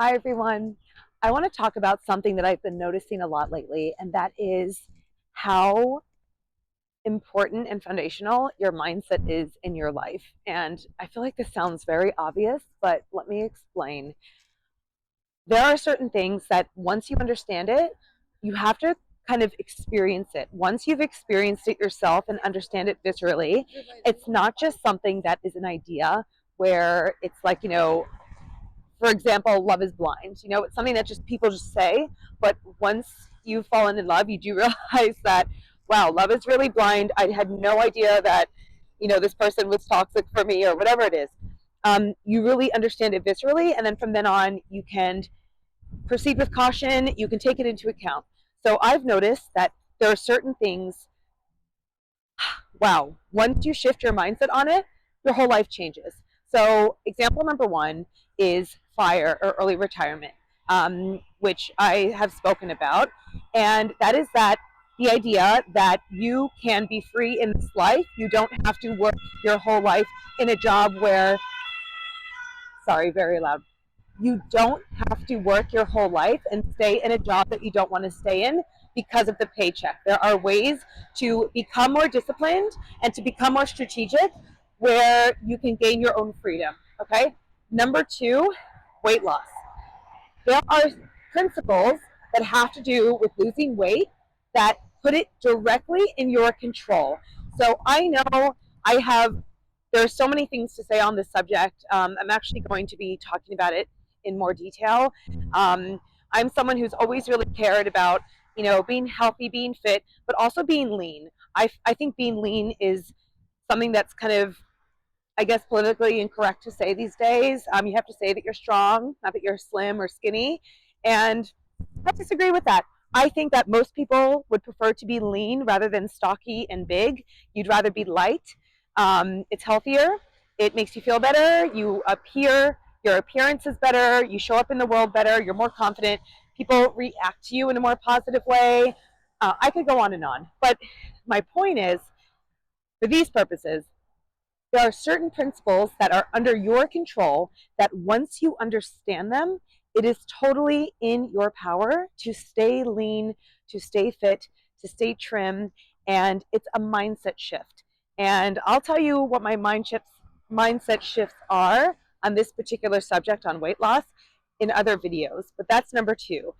Hi, everyone. I want to talk about something that I've been noticing a lot lately, and that is how important and foundational your mindset is in your life. And I feel like this sounds very obvious, but let me explain. There are certain things that once you understand it, you have to kind of experience it. Once you've experienced it yourself and understand it viscerally, it's not just something that is an idea where it's like, for example, love is blind. It's something that just people just say, but once you've fallen in love, you do realize that, wow, love is really blind. I had no idea that, this person was toxic for me or whatever it is. You really understand it viscerally, and then from then on, you can proceed with caution. You can take it into account. So I've noticed that there are certain things, wow, once you shift your mindset on it, your whole life changes. So example number one is FIRE, or early retirement, which I have spoken about. And that is that the idea that you can be free in this life. You don't have to work your whole life in a job where, sorry, very loud. You don't have to work your whole life and stay in a job that you don't want to stay in because of the paycheck. There are ways to become more disciplined and to become more strategic where you can gain your own freedom. Okay? Number two, weight loss. There are principles that have to do with losing weight that put it directly in your control. So I know there are so many things to say on this subject. I'm actually going to be talking about it in more detail. I'm someone who's always really cared about, being healthy, being fit, but also being lean. I think being lean is something that's kind of, I guess, politically incorrect to say these days. You have to say that you're strong, not that you're slim or skinny. And I disagree with that. I think that most people would prefer to be lean rather than stocky and big. You'd rather be light. It's healthier. It makes you feel better. Your appearance is better. You show up in the world better. You're more confident. People react to you in a more positive way. I could go on and on. But my point is, for these purposes, there are certain principles that are under your control that once you understand them, it is totally in your power to stay lean, to stay fit, to stay trim, and it's a mindset shift. And I'll tell you what my mindset shifts are on this particular subject on weight loss in other videos, but that's number two.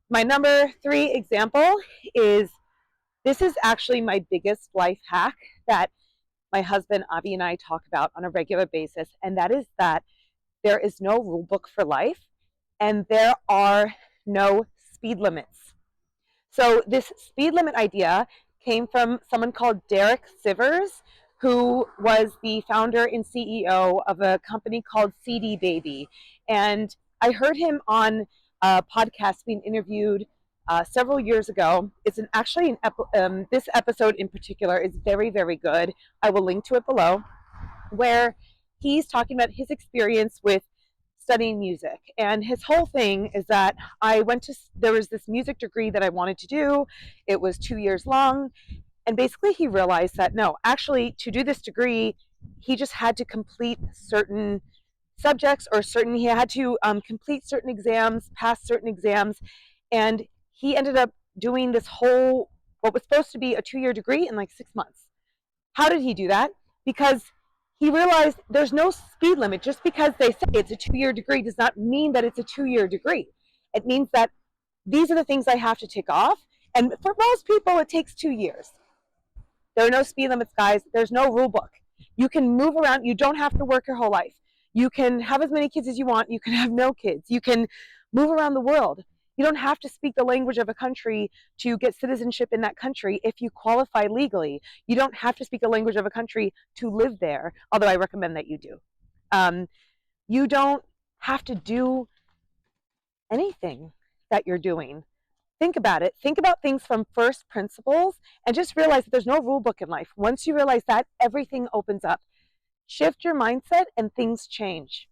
My number three example is, this is actually my biggest life hack that my husband Avi and I talk about on a regular basis, and that is that there is no rule book for life and there are no speed limits. So this speed limit idea came from someone called Derek Sivers, who was the founder and CEO of a company called CD Baby. And I heard him on a podcast being interviewed several years ago. This episode in particular is very, very good. I will link to it below, where he's talking about his experience with studying music. And his whole thing is that there was this music degree that I wanted to do. It was 2 years long. And basically he realized that no, actually to do this degree, he just had to complete certain subjects, or he had to complete certain exams, pass certain exams. And he ended up doing what was supposed to be a 2-year degree in like 6 months. How did he do that? Because he realized there's no speed limit. Just because they say it's a 2-year degree does not mean that it's a 2-year degree. It means that these are the things I have to tick off. And for most people, it takes 2 years. There are no speed limits, guys. There's no rule book. You can move around. You don't have to work your whole life. You can have as many kids as you want. You can have no kids. You can move around the world. You don't have to speak the language of a country to get citizenship in that country if you qualify legally. You don't have to speak the language of a country to live there, although I recommend that you do. You don't have to do anything that you're doing. Think about it. Think about things from first principles and just realize that there's no rule book in life. Once you realize that, everything opens up. Shift your mindset and things change.